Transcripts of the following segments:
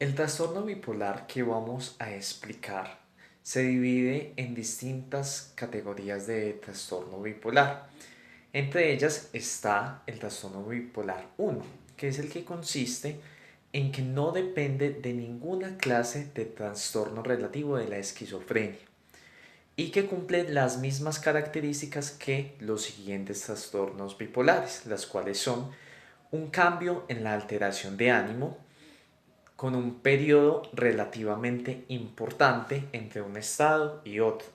El trastorno bipolar que vamos a explicar se divide en distintas categorías de trastorno bipolar. Entre ellas está el trastorno bipolar 1, que es el que consiste en que no depende de ninguna clase de trastorno relativo de la esquizofrenia y que cumple las mismas características que los siguientes trastornos bipolares, las cuales son un cambio en la alteración de ánimo, con un periodo relativamente importante entre un estado y otro,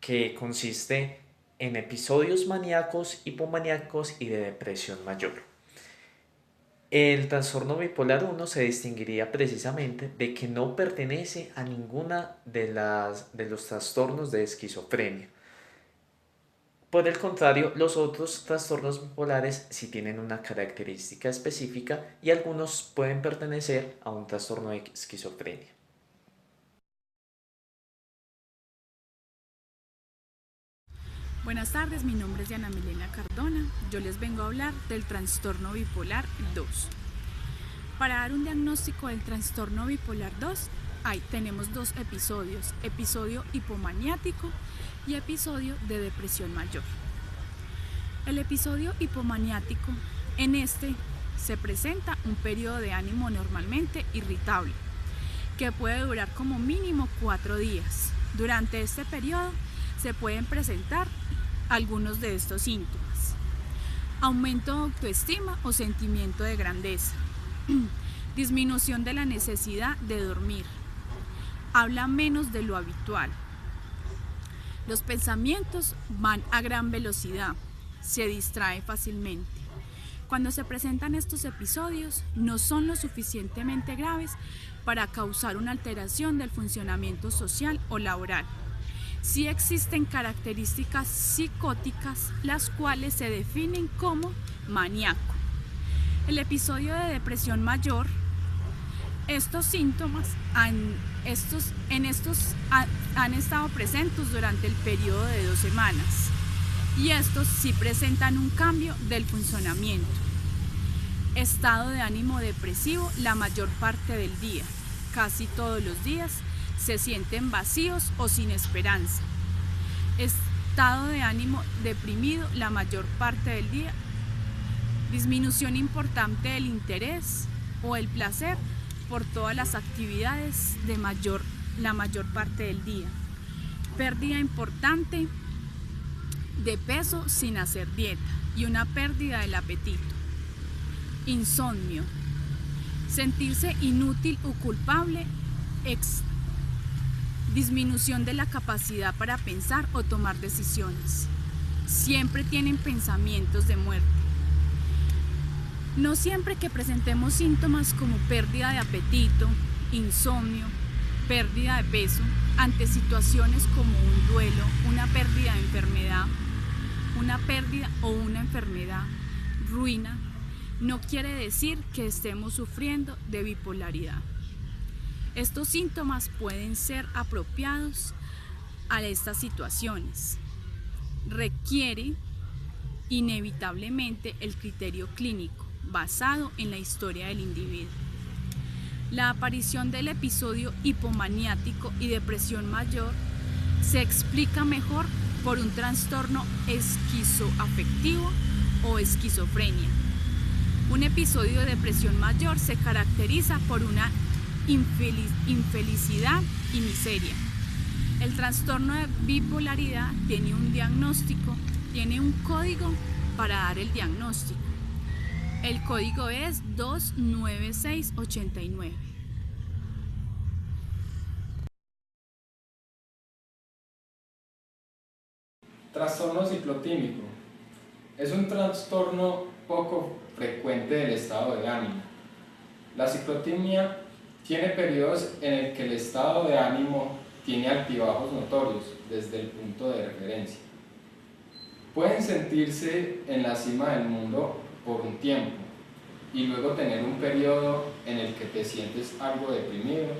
que consiste en episodios maníacos, hipomaníacos y de depresión mayor. El trastorno bipolar 1 se distinguiría precisamente de que no pertenece a ninguna de los trastornos de esquizofrenia. Por el contrario, los otros trastornos bipolares sí tienen una característica específica y algunos pueden pertenecer a un trastorno de esquizofrenia. Buenas tardes, mi nombre es Diana Milena Cardona. Yo les vengo a hablar del trastorno bipolar 2. Para dar un diagnóstico del trastorno bipolar 2, tenemos dos episodios, episodio hipomaniático y episodio de depresión mayor. El episodio hipomaniático, en este se presenta un periodo de ánimo normalmente irritable, que puede durar como mínimo 4 días. Durante este periodo se pueden presentar algunos de estos síntomas: aumento de autoestima o sentimiento de grandeza, disminución de la necesidad de dormir, habla menos de lo habitual, los pensamientos van a gran velocidad, se distrae fácilmente. Cuando se presentan estos episodios, no son lo suficientemente graves para causar una alteración del funcionamiento social o laboral. Sí existen características psicóticas, las cuales se definen como maníaco. El episodio de depresión mayor, estos síntomas han estado presentes durante el periodo de 2 semanas y estos sí presentan un cambio del funcionamiento. Estado de ánimo depresivo la mayor parte del día, casi todos los días se sienten vacíos o sin esperanza. Estado de ánimo deprimido la mayor parte del día. Disminución importante del interés o el placer por todas las actividades la mayor parte del día. Pérdida importante de peso sin hacer dieta y una pérdida del apetito. Insomnio. Sentirse inútil o culpable. Disminución de la capacidad para pensar o tomar decisiones. Siempre tienen pensamientos de muerte. No siempre que presentemos síntomas como pérdida de apetito, insomnio, pérdida de peso, ante situaciones como un duelo, una pérdida de enfermedad, una pérdida o una enfermedad, ruina, no quiere decir que estemos sufriendo de bipolaridad. Estos síntomas pueden ser apropiados a estas situaciones. Requiere inevitablemente el criterio clínico basado en la historia del individuo. La aparición del episodio hipomaniático y depresión mayor se explica mejor por un trastorno esquizoafectivo o esquizofrenia. Un episodio de depresión mayor se caracteriza por una infelicidad y miseria. El trastorno de bipolaridad tiene un diagnóstico, tiene un código para dar el diagnóstico. El código es 29689. Trastorno ciclotímico. Es un trastorno poco frecuente del estado de ánimo. La ciclotimia tiene periodos en el que el estado de ánimo tiene altibajos notorios desde el punto de referencia. Pueden sentirse en la cima del mundo por un tiempo y luego tener un periodo en el que te sientes algo deprimido.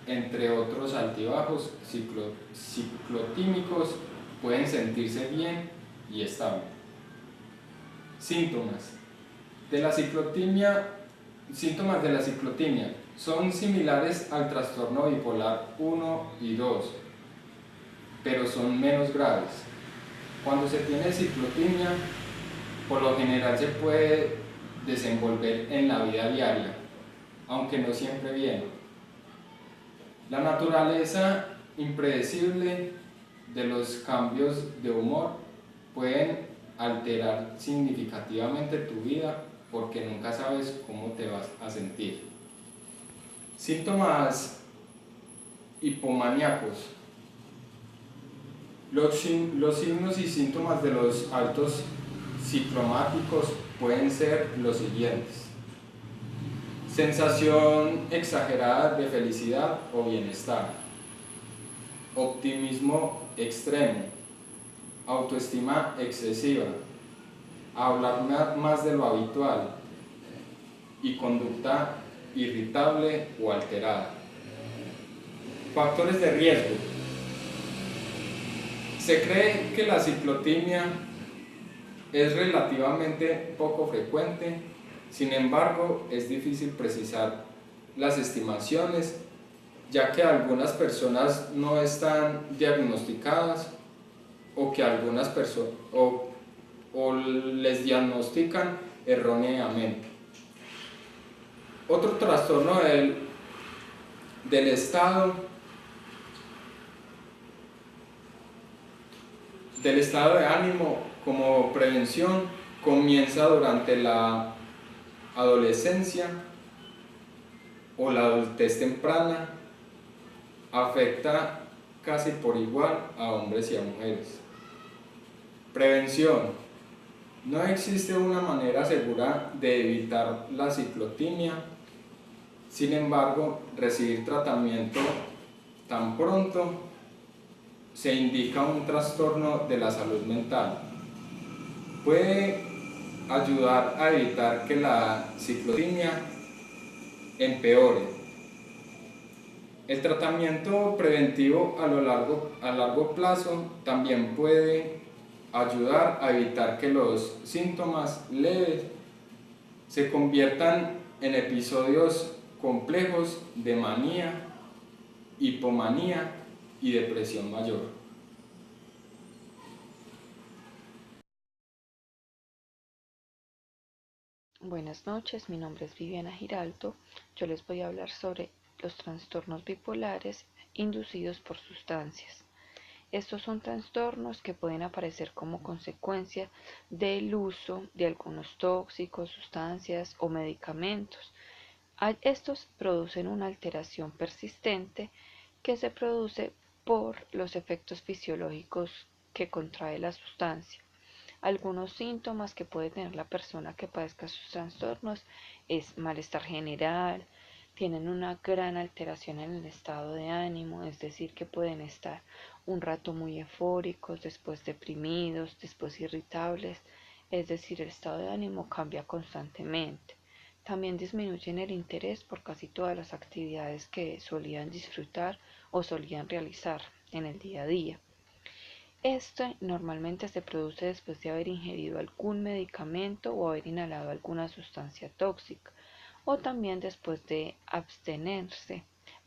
Entre otros altibajos ciclotímicos pueden sentirse bien y estable. Síntomas de la ciclotimia Síntomas de la ciclotimia son similares al trastorno bipolar 1 y 2, pero son menos graves. Cuando se tiene ciclotimia, por lo general se puede desenvolver en la vida diaria, aunque no siempre bien. La naturaleza impredecible de los cambios de humor pueden alterar significativamente tu vida porque nunca sabes cómo te vas a sentir. Síntomas hipomaníacos. Los signos y síntomas de los altos ciclomáticos pueden ser los siguientes: sensación exagerada de felicidad o bienestar, optimismo extremo, autoestima excesiva, hablar más de lo habitual y conducta irritable o alterada. Factores de riesgo. Se cree que la ciclotimia es relativamente poco frecuente, sin embargo, es difícil precisar las estimaciones, ya que algunas personas no están diagnosticadas o que algunas personas o les diagnostican erróneamente. Otro trastorno del estado de ánimo como prevención comienza durante la adolescencia o la adultez temprana, afecta casi por igual a hombres y a mujeres. Prevención. No existe una manera segura de evitar la ciclotimia, sin embargo, recibir tratamiento tan pronto se indica un trastorno de la salud mental. Puede ayudar a evitar que la ciclotimia empeore. El tratamiento preventivo a largo plazo también puede ayudar a evitar que los síntomas leves se conviertan en episodios complejos de manía, hipomanía y depresión mayor. Buenas noches, mi nombre es Viviana Giraldo. Yo les voy a hablar sobre los trastornos bipolares inducidos por sustancias. Estos son trastornos que pueden aparecer como consecuencia del uso de algunos tóxicos, sustancias o medicamentos. Estos producen una alteración persistente que se produce por los efectos fisiológicos que contrae la sustancia. Algunos síntomas que puede tener la persona que padezca sus trastornos es malestar general, tienen una gran alteración en el estado de ánimo, es decir, que pueden estar un rato muy eufóricos, después deprimidos, después irritables, es decir, el estado de ánimo cambia constantemente. También disminuyen el interés por casi todas las actividades que solían disfrutar o solían realizar en el día a día. Este normalmente se produce después de haber ingerido algún medicamento o haber inhalado alguna sustancia tóxica, o también después de abstenerse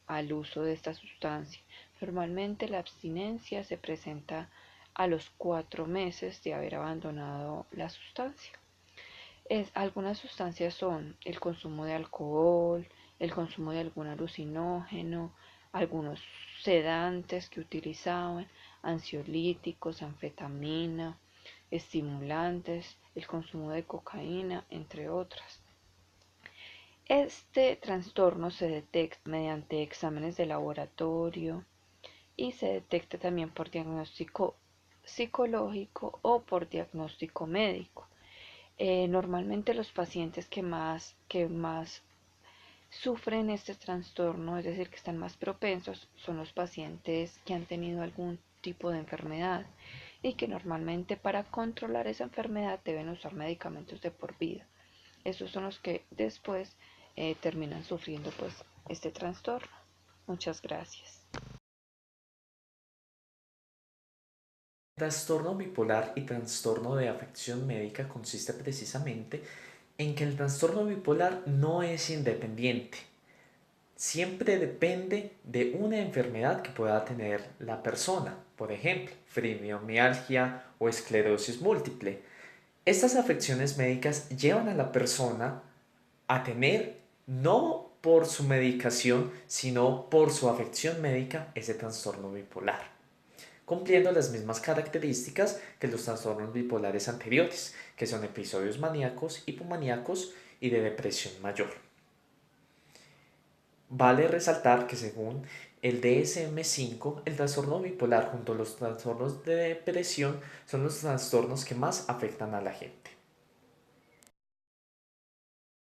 al uso de esta sustancia. Normalmente la abstinencia se presenta a los 4 meses de haber abandonado la sustancia. Algunas sustancias son el consumo de alcohol, el consumo de algún alucinógeno, algunos sedantes que utilizaban, ansiolíticos, anfetamina, estimulantes, el consumo de cocaína, entre otras. Este trastorno se detecta mediante exámenes de laboratorio y se detecta también por diagnóstico psicológico o por diagnóstico médico. Normalmente los pacientes que más sufren este trastorno, es decir, que están más propensos, son los pacientes que han tenido algún tipo de enfermedad y que normalmente para controlar esa enfermedad deben usar medicamentos de por vida. Esos son los que después terminan sufriendo pues este trastorno. Muchas gracias. Trastorno bipolar y trastorno de afección médica consiste precisamente en que el trastorno bipolar no es independiente. Siempre depende de una enfermedad que pueda tener la persona, por ejemplo, fibromialgia o esclerosis múltiple. Estas afecciones médicas llevan a la persona a tener, no por su medicación, sino por su afección médica, ese trastorno bipolar, cumpliendo las mismas características que los trastornos bipolares anteriores, que son episodios maníacos, hipomaníacos y de depresión mayor. Vale resaltar que según el DSM-5, el trastorno bipolar junto a los trastornos de depresión son los trastornos que más afectan a la gente.